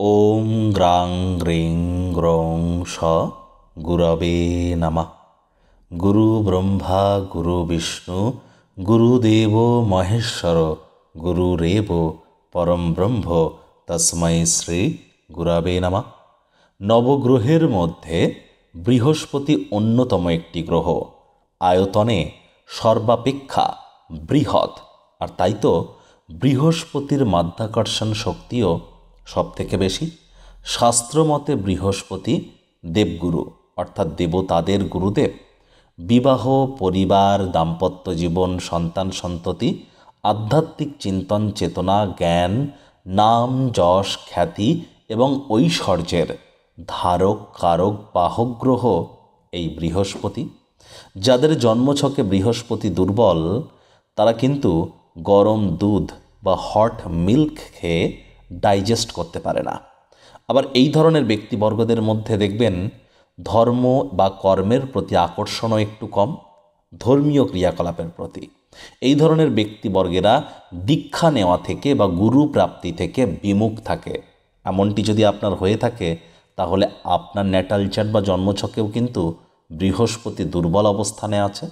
ওম গ্রাং গ্রিং গ্রং স গুরবে নমঃ। গুরু ব্রহ্মা গুরু বিষ্ণু গুরুদেব মহেশ্বর গুরুরেব পরম ব্রহ্ম তস্मै শ্রী গুরবে নমঃ। নবগ্রহের মধ্যে বৃহস্পতি অন্যতম একটি গ্রহ, আয়তনে সর্বাপেক্ষা বৃহৎ, আর তাই তো বৃহস্পতির মাধ্যাকর্ষণ শক্তিও সবথেকে বেশি। শাস্ত্রমতে বৃহস্পতি দেবগুরু অর্থাৎ দেবতাদের গুরুদেব। বিবাহ, পরিবার, দাম্পত্য জীবন, সন্তান সন্ততি, আধ্যাত্মিক চিন্তন, চেতনা, জ্ঞান, নাম, যশ, খ্যাতি এবং ঐশ্বর্যের ধারক, কারক, বাহক গ্রহ এই বৃহস্পতি। যাদের জন্মছকে বৃহস্পতি দুর্বল, তারা কিন্তু গরম দুধ বা হট মিল্ক খেয়ে ডাইজেস্ট করতে পারে না। আবার এই ধরনের ব্যক্তিবর্গদের মধ্যে দেখবেন ধর্ম বা কর্মের প্রতি আকর্ষণও একটু কম, ধর্মীয় ক্রিয়াকলাপের প্রতি। এই ধরনের ব্যক্তিবর্গেরা দীক্ষা নেওয়া থেকে বা গুরু প্রাপ্তি থেকে বিমুখ থাকে। এমনটি যদি আপনার হয়ে থাকে, তাহলে আপনার ন্যাটাল চার্ট বা জন্মছকেও কিন্তু বৃহস্পতি দুর্বল অবস্থানে আছে।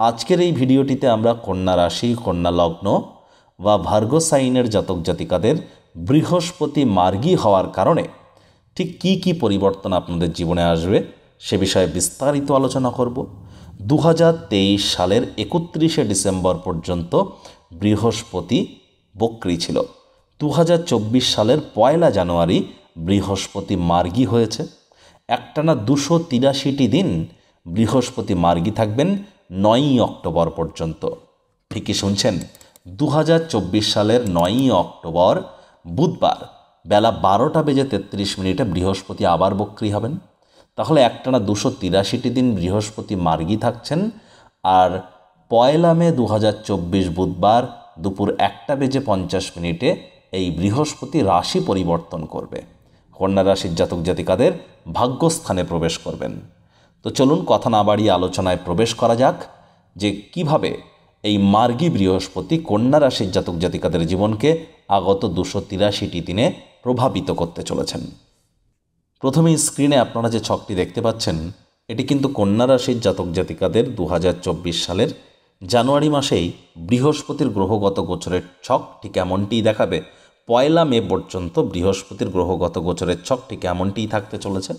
আজকের এই ভিডিওটিতে আমরা কন্যা রাশি, কন্যা লগ্ন বা ভার্গো সাইনের জাতক জাতিকাদের বৃহস্পতি মার্গী হওয়ার কারণে ঠিক কি কি পরিবর্তন আপনাদের জীবনে আসবে সে বিষয়ে বিস্তারিত আলোচনা করব। 2023 সালের 31শে ডিসেম্বর পর্যন্ত বৃহস্পতি বক্রী ছিল। 2024 সালের 1 জানুয়ারি বৃহস্পতি মার্গী হয়েছে। একটানা 283টি দিন বৃহস্পতি মার্গী থাকবেন 9ই অক্টোবর পর্যন্ত। ঠিকই শুনছেন, 2024 সালের 9ই অক্টোবর বুধবার বেলা 12:33 বৃহস্পতি আবার বক্রী হবেন। তাহলে একটানা 283টি দিন বৃহস্পতি মার্গী থাকছেন। আর 1 মে 2024 বুধবার দুপুর 1:50 এই বৃহস্পতি রাশি পরিবর্তন করবে, কন্যা রাশির জাতক জাতিকাদের ভাগ্যস্থানে প্রবেশ করবেন। তো চলুন কথা না বাড়িয়ে আলোচনায় প্রবেশ করা যাক যে কিভাবে এই মার্গী বৃহস্পতি কন্যা রাশির জাতক জাতিকাদের জীবনকে আগত 283টি দিনে প্রভাবিত করতে চলেছেন। প্রথমেই স্ক্রিনে আপনারা যে ছকটি দেখতে পাচ্ছেন, এটি কিন্তু কন্যা রাশির জাতক জাতিকাদের 2024 সালের জানুয়ারি মাসেই বৃহস্পতির গ্রহগত গোচরের ছক। ঠিক এমনটিই দেখাবে 1 মে পর্যন্ত বৃহস্পতির গ্রহগত গোচরের ছক ঠিক এমনটিই থাকতে চলেছে।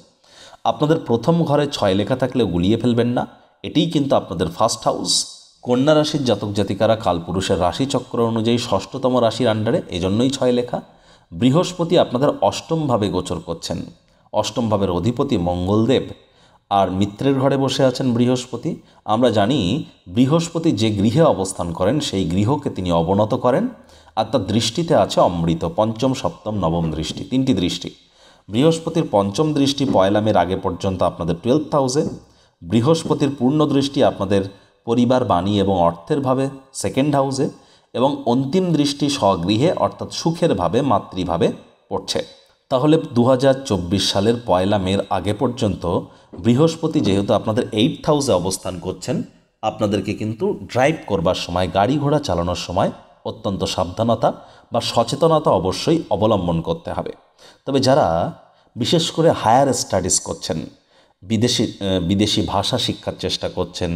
আপনাদের প্রথম ঘরে 6 লেখা থাকলে গুলিয়ে ফেলবেন না, এটিই কিন্তু আপনাদের ফার্স্ট হাউস। কন্যা রাশির জাতক জাতিকারা কালপুরুষের রাশিচক্র অনুযায়ী 6ষ্ঠতম রাশির আন্ডারে, এজন্যই 6 লেখা। বৃহস্পতি আপনাদের অষ্টমভাবে গোচর করছেন। অষ্টম ভাবের অধিপতি মঙ্গলদেব, আর মিত্রের ঘরে বসে আছেন বৃহস্পতি। আমরা জানি বৃহস্পতি যে গৃহে অবস্থান করেন সেই গৃহকে তিনি অবনত করেন, আর তার দৃষ্টিতে আছে অমৃত, পঞ্চম, সপ্তম, নবম দৃষ্টি, 3টি দৃষ্টি। বৃহস্পতির পঞ্চম দৃষ্টি 1 মের আগে পর্যন্ত আপনাদের 12th হাউসে। বৃহস্পতির পূর্ণ দৃষ্টি আপনাদের পরিবার, বাণী এবং অর্থের ভাবে 2nd হাউসে, এবং অন্তিম দৃষ্টি স্বগৃহে অর্থাৎ সুখের ভাবে, মাতৃভাবে পড়ছে। তাহলে 2024 সালের 1 মের আগে পর্যন্ত বৃহস্পতি যেহেতু আপনাদের 8th হাউসে অবস্থান করছেন, আপনাদেরকে কিন্তু ড্রাইভ করবার সময়, গাড়ি ঘোড়া চালানোর সময় অত্যন্ত সাবধানতা বা সচেতনতা অবশ্যই অবলম্বন করতে হবে। তবে যারা বিশেষ করে হায়ার স্টাডিজ করছেন, বিদেশি ভাষা শিক্ষার চেষ্টা করছেন,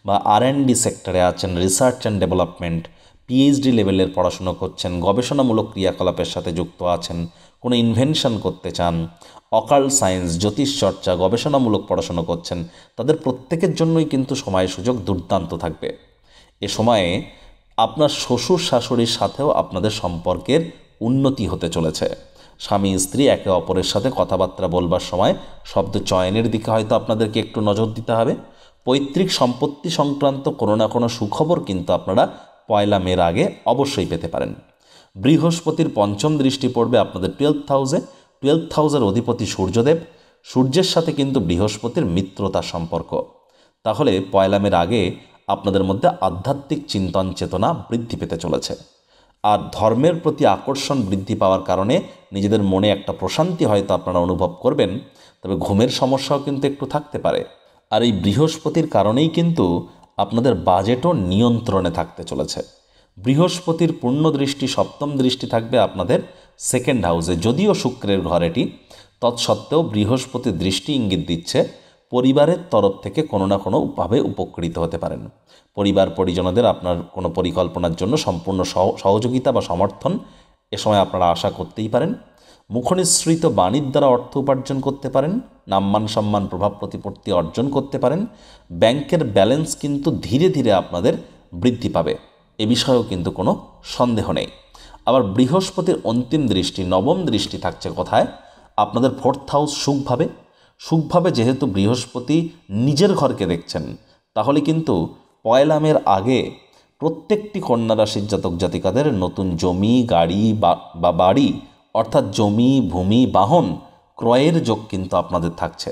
বা R&D সেক্টরে আছেন, রিসার্চ অ্যান্ড ডেভেলপমেন্ট, PhD লেভেলের পড়াশুনো করছেন, গবেষণামূলক ক্রিয়াকলাপের সাথে যুক্ত আছেন, কোনো ইনভেনশন করতে চান, অকাল্ট সায়েন্স, জ্যোতিষচর্চা, গবেষণামূলক পড়াশুনো করছেন, তাদের প্রত্যেকের জন্যই কিন্তু সময় সুযোগ দুর্দান্ত থাকবে। এ সময়ে আপনার শ্বশুর শাশুড়ির সাথেও আপনাদের সম্পর্কের উন্নতি হতে চলেছে। স্বামী স্ত্রী একে অপরের সাথে কথাবার্তা বলবার সময় শব্দ চয়নের দিকে হয়তো আপনাদেরকে একটু নজর দিতে হবে। পৈতৃক সম্পত্তি সংক্রান্ত কোনো না কোনো সুখবর কিন্তু আপনারা 1 মের আগে অবশ্যই পেতে পারেন। বৃহস্পতির পঞ্চম দৃষ্টি পড়বে আপনাদের 12th হাউসে। 12th হাউসের অধিপতি সূর্যদেব, সূর্যের সাথে কিন্তু বৃহস্পতির মিত্রতার সম্পর্ক। তাহলে 1 মের আগে আপনাদের মধ্যে আধ্যাত্মিক চিন্তন চেতনা বৃদ্ধি পেতে চলেছে, আর ধর্মের প্রতি আকর্ষণ বৃদ্ধি পাওয়ার কারণে নিজেদের মনে একটা প্রশান্তি হয়তো আপনারা অনুভব করবেন। তবে ঘুমের সমস্যাও কিন্তু একটু থাকতে পারে। আর এই বৃহস্পতির কারণেই কিন্তু আপনাদের বাজেটও নিয়ন্ত্রণে থাকতে চলেছে। বৃহস্পতির পূর্ণ দৃষ্টি, সপ্তম দৃষ্টি থাকবে আপনাদের সেকেন্ড হাউসে, যদিও শুক্রের ঘর এটি, তৎসত্ত্বেও বৃহস্পতির দৃষ্টি ইঙ্গিত দিচ্ছে পরিবারের তরফ থেকে কোনো না কোনোভাবে উপকৃত হতে পারেন। পরিবার পরিজনদের আপনার কোনো পরিকল্পনার জন্য সম্পূর্ণ সহযোগিতা বা সমর্থন এ সময় আপনারা আশা করতেই পারেন। মুখনিসৃত বাণীর দ্বারা অর্থ উপার্জন করতে পারেন, নাম্মান সম্মান প্রভাব প্রতিপত্তি অর্জন করতে পারেন। ব্যাংকের ব্যালেন্স কিন্তু ধীরে ধীরে আপনাদের বৃদ্ধি পাবে, এ বিষয়েও কিন্তু কোনো সন্দেহ নেই। আবার বৃহস্পতির অন্তিম দৃষ্টি, নবম দৃষ্টি থাকছে কোথায়? আপনাদের ফোর্থ হাউস সুখভাবে যেহেতু বৃহস্পতি নিজের ঘরকে দেখছেন, তাহলে কিন্তু পয়লা মের আগে প্রত্যেকটি কন্যা রাশির জাতক জাতিকাদের নতুন জমি, গাড়ি বা বাড়ি অর্থাৎ জমি, ভূমি, বাহন ক্রয়ের যোগ কিন্তু আপনাদের থাকছে।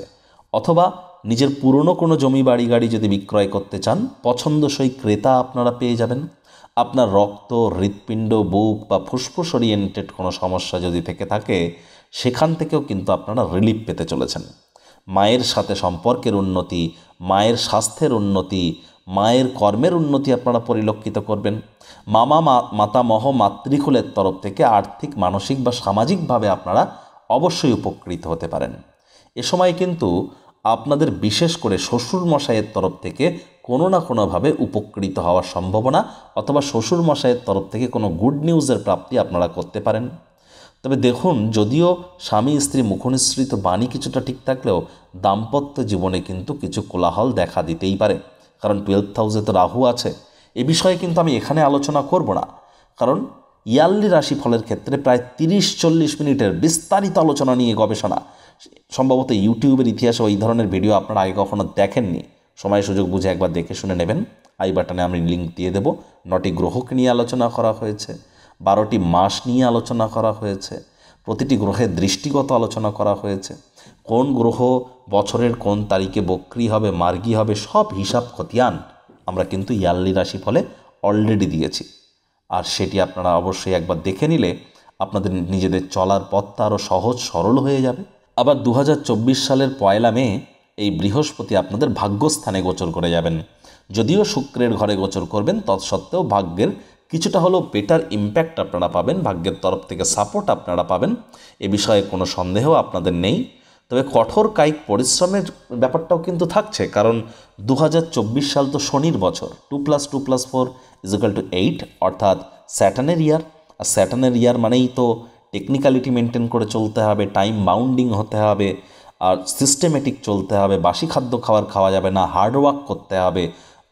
অথবা নিজের পুরনো কোনো জমি, বাড়ি, গাড়ি যদি বিক্রয় করতে চান, পছন্দসই ক্রেতা আপনারা পেয়ে যাবেন। আপনার রক্ত, হৃৎপিণ্ড, বুক বা ফুসফুস ওরিয়েন্টেড কোনো সমস্যা যদি থেকে থাকে, সেখান থেকেও কিন্তু আপনারা রিলিফ পেতে চলেছেন। মায়ের সাথে সম্পর্কের উন্নতি, মায়ের স্বাস্থ্যের উন্নতি, মায়ের কর্মের উন্নতি আপনারা পরিলক্ষিত করবেন। মাতামহ মাতৃকুলের তরফ থেকে আর্থিক, মানসিক বা সামাজিকভাবে আপনারা অবশ্যই উপকৃত হতে পারেন। এ সময় কিন্তু আপনাদের বিশেষ করে শ্বশুর মশাইয়ের তরফ থেকে কোনো না কোনোভাবে উপকৃত হওয়ার সম্ভাবনা, অথবা শ্বশুর মশাইয়ের তরফ থেকে কোনো গুড নিউজের প্রাপ্তি আপনারা করতে পারেন। তবে দেখুন, যদিও স্বামী স্ত্রী মুখনিসৃত বাণী কিছুটা ঠিক থাকলেও দাম্পত্য জীবনে কিন্তু কিছু কোলাহল দেখা দিতেই পারে, কারণ 12th হাউসে তো রাহু আছে। এ বিষয়ে কিন্তু আমি এখানে আলোচনা করব না, কারণ ইয়ারলি রাশিফলের ক্ষেত্রে প্রায় 30-40 মিনিটের বিস্তারিত আলোচনা নিয়ে গবেষণা, সম্ভবত ইউটিউবের ইতিহাসে ওই ধরনের ভিডিও আপনারা আগে কখনো দেখেননি। সময় সুযোগ বুঝে একবার দেখে শুনে নেবেন। আই বাটনে আমি লিঙ্ক দিয়ে দেব। 9টি গ্রহকে নিয়ে আলোচনা করা হয়েছে, 12টি মাস নিয়ে আলোচনা করা হয়েছে, প্রতিটি গ্রহের দৃষ্টিগত আলোচনা করা হয়েছে, কোন গ্রহ বছরের কোন তারিখে বক্রী হবে, মার্গী হবে, সব হিসাব খতিয়ান আমরা কিন্তু ইয়ারলি রাশিফলে অলরেডি দিয়েছি। আর সেটি আপনারা অবশ্যই একবার দেখে নিলে আপনাদের নিজেদের চলার পথটা আরও সহজ সরল হয়ে যাবে। আবার 2024 সালের পয়লা মে এই বৃহস্পতি আপনাদের ভাগ্যস্থানে গোচর করে যাবেন। যদিও শুক্রের ঘরে গোচর করবেন, তৎসত্ত্বেও ভাগ্যের কিছুটা হলেও বেটার ইম্প্যাক্ট আপনারা পাবেন, ভাগ্যের তরফ থেকে সাপোর্ট আপনারা পাবেন, এ বিষয়ে কোনো সন্দেহ আপনাদের নেই। তবে কঠোর কায়িক পরিশ্রমের ব্যাপারটাও কিন্তু থাকছে, কারণ 2024 সাল তো শনির বছর, 2+2+4 = 8, অর্থাৎ স্যাটার্নের ইয়ার। আর স্যাটার্নের ইয়ার মানেই তো টেকনিক্যালিটি মেনটেন করে চলতে হবে, টাইম বাউন্ডিং হতে হবে, আর সিস্টেমেটিক চলতে হবে, বাসি খাদ্য খাওয়া যাবে না, হার্ডওয়ার্ক করতে হবে,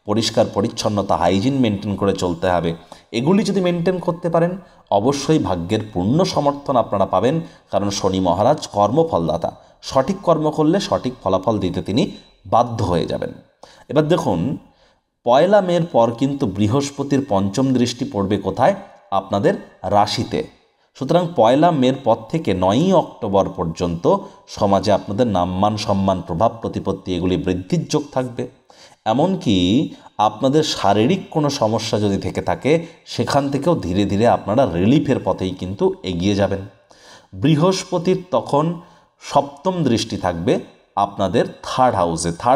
পরিষ্কার পরিচ্ছন্নতা, হাইজিন মেনটেন করে চলতে হবে। এগুলি যদি মেনটেন করতে পারেন, অবশ্যই ভাগ্যের পূর্ণ সমর্থন আপনারা পাবেন, কারণ শনি মহারাজ কর্মফলদাতা, সঠিক কর্ম করলে সঠিক ফলাফল দিতে তিনি বাধ্য হয়ে যাবেন। এবার দেখুন, পয়লা মের পর কিন্তু বৃহস্পতির পঞ্চম দৃষ্টি পড়বে কোথায়? আপনাদের রাশিতে। সুতরাং পয়লা মের পর থেকে 9ই অক্টোবর পর্যন্ত সমাজে আপনাদের নাম্মান সম্মান প্রভাব প্রতিপত্তি এগুলি বৃদ্ধির যোগ থাকবে। এমনকি আপনাদের শারীরিক কোনো সমস্যা যদি থেকে থাকে, সেখান থেকেও ধীরে ধীরে আপনারা রিলিফের পথেই কিন্তু এগিয়ে যাবেন। বৃহস্পতির তখন সপ্তম দৃষ্টি থাকবে আপনাদের থার্ড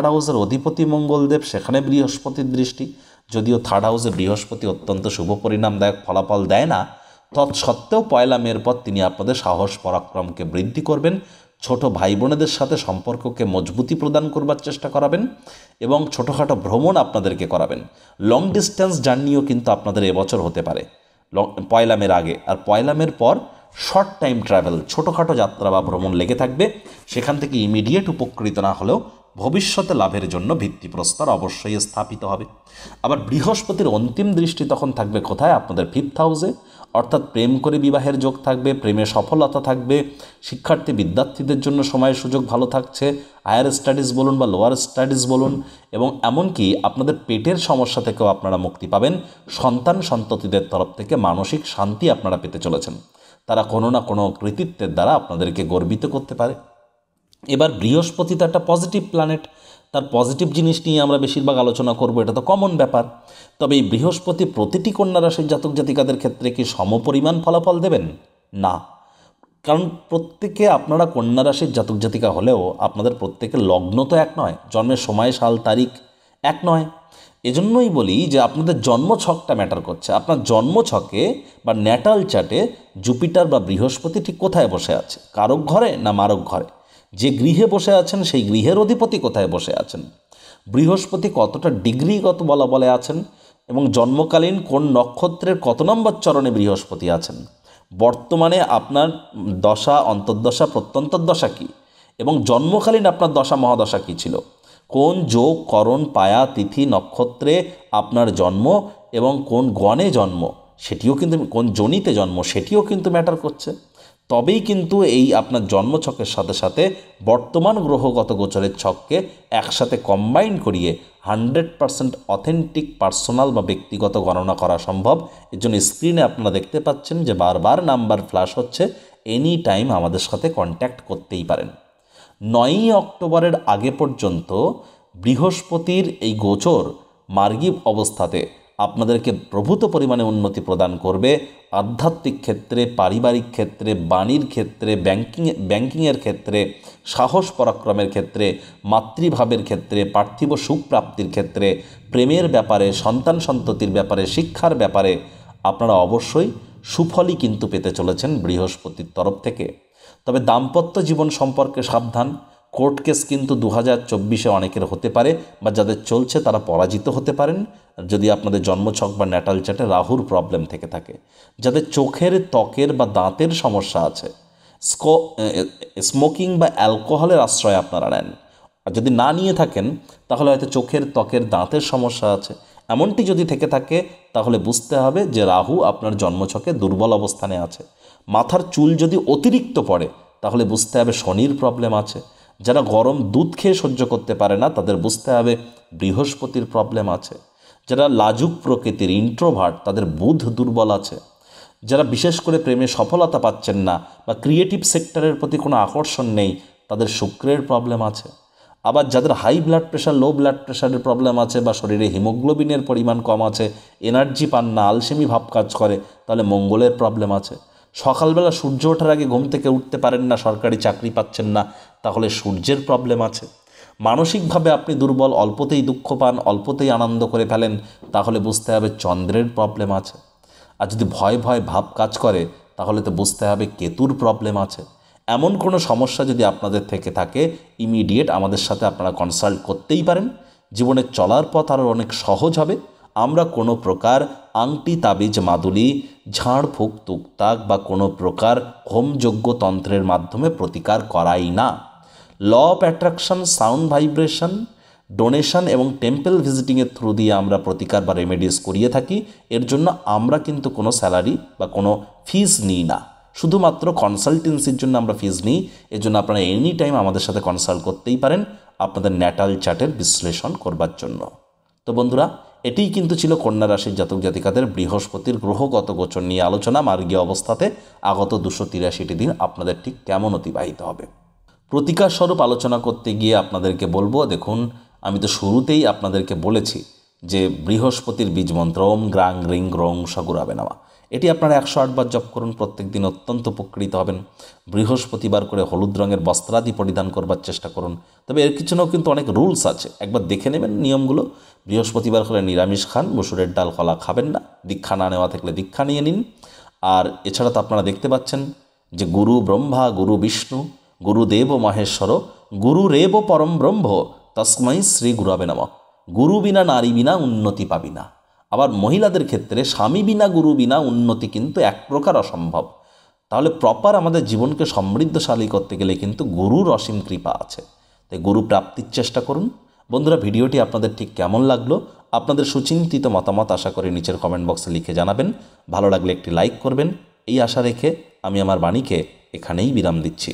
হাউসের অধিপতি মঙ্গলদেব, সেখানে বৃহস্পতির দৃষ্টি। যদিও থার্ড হাউসে বৃহস্পতি অত্যন্ত শুভ পরিণামদায়ক ফলাফল দেয় না, তৎসত্ত্বেও পয়লা মের পর তিনি আপনাদের সাহস পরাক্রমকে বৃদ্ধি করবেন, ছোট ভাই বোনেদের সাথে সম্পর্ককে মজবুতি প্রদান করবার চেষ্টা করাবেন, এবং ছোটোখাটো ভ্রমণ আপনাদেরকে করাবেন। লং ডিস্টেন্স জার্নিও কিন্তু আপনাদের এবছর হতে পারে পয়লা মের আগে। আর পয়লা মের পর শর্ট টাইম ট্রাভেল, ছোটোখাটো যাত্রা বা ভ্রমণ লেগে থাকবে, সেখান থেকে ইমিডিয়েট উপকৃত না হলেও ভবিষ্যতে লাভের জন্য ভিত্তিপ্রস্তর অবশ্যই স্থাপিত হবে। আবার বৃহস্পতির অন্তিম দৃষ্টি তখন থাকবে কোথায়? আপনাদের 5th হাউসে, অর্থাৎ প্রেম করে বিবাহের যোগ থাকবে, প্রেমে সফলতা থাকবে, শিক্ষার্থী বিদ্যার্থীদের জন্য সময়ের সুযোগ ভালো থাকছে, হায়ার স্টাডিজ বলুন বা লোয়ার স্টাডিজ বলুন, এবং এমনকি আপনাদের পেটের সমস্যা থেকেও আপনারা মুক্তি পাবেন। সন্তান সন্ততিদের তরফ থেকে মানসিক শান্তি আপনারা পেতে চলেছেন, তারা কোনো না কোনো কৃতিত্বের দ্বারা আপনাদেরকে গর্বিত করতে পারে। এবার বৃহস্পতি তো একটা পজিটিভ প্ল্যানেট, তার পজিটিভ জিনিস নিয়ে আমরা বেশিরভাগ আলোচনা করব, এটা তো কমন ব্যাপার। তবে এই বৃহস্পতি প্রতিটি কন্যা রাশির জাতক জাতিকাদের ক্ষেত্রে কি সমপরিমাণ ফলাফল দেবেন? না, কারণ প্রত্যেকে আপনারা কন্যা রাশির জাতক জাতিকা হলেও আপনাদের প্রত্যেকের লগ্ন তো এক নয়, জন্মের সময় সাল তারিখ এক নয়। এজন্যই বলি যে আপনাদের জন্মছকটা ম্যাটার করছে। আপনার জন্মছকে বা ন্যাটাল চার্টে জুপিটার বা বৃহস্পতি ঠিক কোথায় বসে আছে, কারক ঘরে না মারক ঘরে? যে গৃহে বসে আছেন সেই গৃহের অধিপতি কোথায় বসে আছেন, বৃহস্পতি কতটা ডিগ্রিগত বলে আছেন, এবং জন্মকালীন কোন নক্ষত্রের কত নম্বর চরণে বৃহস্পতি আছেন, বর্তমানে আপনার দশা, অন্তর্দশা, প্রত্যন্তর্দশা কী, এবং জন্মকালীন আপনার দশা মহাদশা কী ছিল, কোন যোগ, করণ, পায়া, তিথি, নক্ষত্রে আপনার জন্ম এবং কোন গণে জন্ম সেটিও কিন্তু, কোন জনিতে জন্ম সেটিও কিন্তু ম্যাটার করছে। তবেই কিন্তু এই আপনার জন্মছকের সাথে সাথে বর্তমান গ্রহগত গোচরের ছককে একসাথে কম্বাইন করিয়ে 100% অথেন্টিক পার্সোনাল বা ব্যক্তিগত গণনা করা সম্ভব। এর জন্য স্ক্রিনে আপনারা দেখতে পাচ্ছেন যে বারবার নাম্বার ফ্ল্যাশ হচ্ছে, এনি টাইম আমাদের সাথে কন্ট্যাক্ট করতেই পারেন। 9ই অক্টোবরের আগে পর্যন্ত বৃহস্পতির এই গোচর মার্গী অবস্থাতে আপনাদেরকে প্রভূত পরিমাণে উন্নতি প্রদান করবে। আধ্যাত্মিক ক্ষেত্রে, পারিবারিক ক্ষেত্রে, বাণীর ক্ষেত্রে, ব্যাংকিংয়ের ক্ষেত্রে, সাহস পরাক্রমের ক্ষেত্রে, মাতৃভাবের ক্ষেত্রে, পার্থিব সুখ প্রাপ্তির ক্ষেত্রে, প্রেমের ব্যাপারে, সন্তান সন্ততির ব্যাপারে, শিক্ষার ব্যাপারে আপনারা অবশ্যই সুফলই কিন্তু পেতে চলেছেন বৃহস্পতির তরফ থেকে। তবে দাম্পত্য জীবন সম্পর্কে সাবধান। কোর্ট কেস কিন্তু 2024-এ অনেকের হতে পারে, বা যাদের চলছে তারা পরাজিত হতে পারেন যদি আপনাদের জন্মছক বা ন্যাটাল চার্টে রাহুর প্রবলেম থেকে থাকে। যাদের চোখের, ত্বকের বা দাঁতের সমস্যা আছে, স্মোকিং বা অ্যালকোহলের আশ্রয় আপনারা নেন, আর যদি না নিয়ে থাকেন তাহলে হয়তো চোখের, ত্বকের, দাঁতের সমস্যা আছে, এমনটি যদি থেকে থাকে তাহলে বুঝতে হবে যে রাহু আপনার জন্মছকে দুর্বল অবস্থানে আছে। মাথার চুল যদি অতিরিক্ত পড়ে তাহলে বুঝতে হবে শনির প্রবলেম আছে। যারা গরম দুধ খেয়ে সহ্য করতে পারে না তাদের বুঝতে হবে বৃহস্পতির প্রবলেম আছে। যারা লাজুক প্রকৃতির, ইন্ট্রোভার্ট, তাদের বুধ দুর্বল আছে। যারা বিশেষ করে প্রেমে সফলতা পাচ্ছেন না বা ক্রিয়েটিভ সেক্টরের প্রতি কোনো আকর্ষণ নেই, তাদের শুক্রের প্রবলেম আছে। আবার যাদের high blood pressure, low blood প্রেশারের প্রবলেম আছে, বা শরীরে হিমোগ্লোবিনের পরিমাণ কম আছে, এনার্জি পান না, আলসেমি ভাব কাজ করে, তাহলে মঙ্গলের প্রবলেম আছে। সকালবেলা সূর্য ওঠার আগে ঘুম থেকে উঠতে পারেন না, সরকারি চাকরি পাচ্ছেন না, তাহলে সূর্যের প্রবলেম আছে। মানসিকভাবে আপনি দুর্বল, অল্পতেই দুঃখ পান, অল্পতেই আনন্দ করে ফেলেন, তাহলে বুঝতে হবে চন্দ্রের প্রবলেম আছে। আর যদি ভয় ভয় ভাব কাজ করে তাহলে তো বুঝতে হবে কেতুর প্রবলেম আছে। এমন কোনো সমস্যা যদি আপনাদের থেকে থাকে, ইমিডিয়েট আমাদের সাথে আপনারা কনসাল্ট করতেই পারেন। জীবনের চলার পথ আরও অনেক সহজ হবে। আমরা কোনো প্রকার আংটি, তাবিজ, মাদুলি, ঝাড়ফুঁক, তুকতাক বা কোনো প্রকার হোমযজ্ঞ তন্ত্রের মাধ্যমে প্রতিকার করাই না। Law of attraction, sound vibration, donation এবং টেম্পল ভিজিটিংয়ের থ্রু দিয়ে আমরা প্রতিকার বা রেমেডিস করিয়ে থাকি। এর জন্য আমরা কিন্তু কোনো স্যালারি বা কোনো ফিস নিই না, শুধুমাত্র কনসালটেন্সির জন্য আমরা ফিস নিই। এর জন্য আপনারা এনি টাইম আমাদের সাথে কনসাল্ট করতেই পারেন আপনাদের ন্যাটাল চার্টের বিশ্লেষণ করবার জন্য। তো বন্ধুরা, এটিই কিন্তু ছিল কন্যা রাশির জাতক জাতিকাদের বৃহস্পতির গ্রহগত গোচর নিয়ে আলোচনা। মার্গীয় অবস্থাতে আগত 283টি দিন আপনাদের ঠিক কেমন অতিবাহিত হবে। প্রতিকার স্বরূপ আলোচনা করতে গিয়ে আপনাদেরকে বলবো, দেখুন আমি তো শুরুতেই আপনাদেরকে বলেছি যে বৃহস্পতির বীজ মন্ত্র ওম গ্রাং গ্রিং গ্রং সগুরাবে নামা, এটি আপনারা 108 বার জপ করুন, প্রত্যেক দিন অত্যন্ত উপকৃত হবেন। বৃহস্পতিবার করে হলুদ রঙের বস্ত্রাদি পরিধান করবার চেষ্টা করুন। তবে এর পিছনেও কিন্তু অনেক রুলস আছে, একবার দেখে নেবেন নিয়মগুলো। বৃহস্পতিবার করে নিরামিষ খান, মসুরের ডাল, কলা খাবেন না। দীক্ষা না নেওয়া থাকলে দীক্ষা নিয়ে নিন। আর এছাড়া তো আপনারা দেখতে পাচ্ছেন যে গুরু ব্রহ্মা, গুরু বিষ্ণু, গুরুদেব মহেশ্বর, গুরুরেব পরম ব্রহ্ম, তস্মৈ শ্রী গুরবে নমঃ। গুরু বিনা নারী বিনা উন্নতি পাবি না। আবার মহিলাদের ক্ষেত্রে স্বামী বিনা, গুরু বিনা উন্নতি কিন্তু এক প্রকার অসম্ভব। তাহলে প্রপার আমাদের জীবনকে সমৃদ্ধশালী করতে গেলে কিন্তু গুরুর অসীম কৃপা আছে। তাই গুরু প্রাপ্তির চেষ্টা করুন। বন্ধুরা, ভিডিওটি আপনাদের ঠিক কেমন লাগলো আপনাদের সুচিন্তিত মতামত আশা করি নিচের কমেন্ট বক্সে লিখে জানাবেন। ভালো লাগলে একটি লাইক করবেন, এই আশা রেখে আমি আমার বাণীকে এখানেই বিরাম দিচ্ছি।